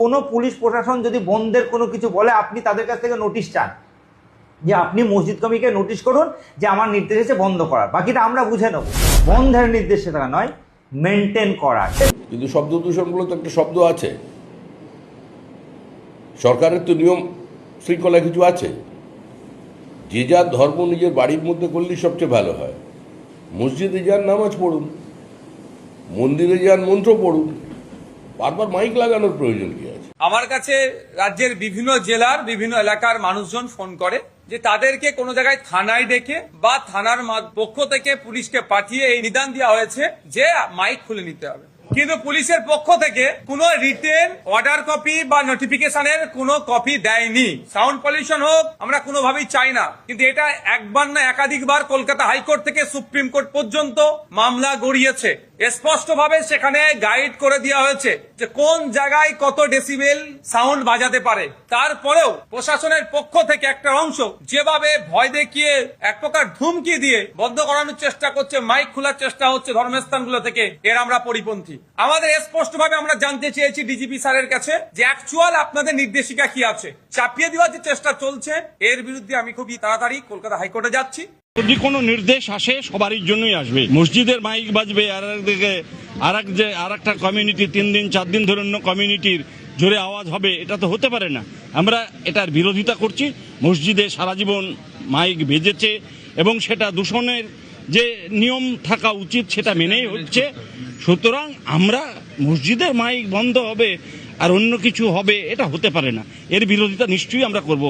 কোনো পুলিশ প্রশাসন যদি বন্ধের কোনো কিছু বলে, আপনি তাদের কাছ থেকে নোটিশ চান যে আপনি মসজিদ কমিটিকে নোটিশ করুন যে আমার নির্দেশ এসে বন্ধ করার, বাকিটা আমরা বুঝে নেব। বন্ধের নির্দেশ সেটা নয়, মেনটেন করা। কিন্তু শব্দ দূষণগুলো তো একটা শব্দ আছে, সরকারের তো নিয়ম শৃঙ্খলা কিছু আছে। যে যার ধর্ম নিজের বাড়ির মধ্যে করলেই সবচেয়ে ভালো হয়। মসজিদে যান, নামাজ পড়ুন, মন্দিরে যান, মন্ত্র পড়ুন, বারবার মাইক লাগানোর প্রয়োজন কি আছে? আমার কাছে রাজ্যের বিভিন্ন জেলার বিভিন্ন এলাকার মানুষজন ফোন করে যে তাদেরকে কোনো জায়গায় থানায় ডেকে বা থানার পক্ষ থেকে পুলিশকে পাঠিয়ে এই নিদান দেওয়া হয়েছে যে মাইক খুলে নিতে হবে, কিন্তু পুলিশের পক্ষ থেকে কোনো রিটেন অর্ডার কপি বা নোটিফিকেশনের কোনো কপি দেয়নি। সাউন্ড পলিউশন হোক আমরা কোনোভাবেই চাই না, কিন্তু এটা একবার না একাধিকবার কলকাতা হাইকোর্ট থেকে সুপ্রিম কোর্ট পর্যন্ত মামলা গড়িয়েছে। স্পষ্টভাবে সেখানে গাইড করে দেওয়া হয়েছে যে কোন জায়গায় কত ডেসিবেল সাউন্ড বাজাতে পারে। তারপরেও প্রশাসনের পক্ষ থেকে একটা অংশ যেভাবে ভয় দেখিয়ে এক প্রকার ধুমকি দিয়ে বন্ধ করানোর চেষ্টা করছে, মাইক খোলার চেষ্টা হচ্ছে ধর্মস্থানগুলো থেকে, এর আমরা পরিপন্থী। আমাদের স্পষ্টভাবে আমরা জানতে চেয়েছি ডিজিপি স্যারের কাছে যে অ্যাকচুয়াল আপনাদের নির্দেশিকা কি আছে। চাপিয়ে দেওয়ার যে চেষ্টা চলছে এর বিরুদ্ধে আমি খুবই তাড়াতাড়ি কলকাতা হাইকোর্টে যাচ্ছি। যদি কোনো নির্দেশ আসে সবারই জন্যই আসবে। মসজিদের মাইক বাজবে, আর একটা কমিউনিটি 3 দিন 4 দিন ধরে অন্য কমিউনিটির জোরে আওয়াজ হবে, এটা তো হতে পারে না। আমরা এটার বিরোধিতা করছি। মসজিদে সারা জীবন মাইক বেজেছে এবং সেটা দূষণের যে নিয়ম থাকা উচিত সেটা মেনেই হচ্ছে। সুতরাং আমরা মসজিদের মাইক বন্ধ হবে আর অন্য কিছু হবে, এটা হতে পারে না। এর বিরোধিতা নিশ্চয়ই আমরা করব।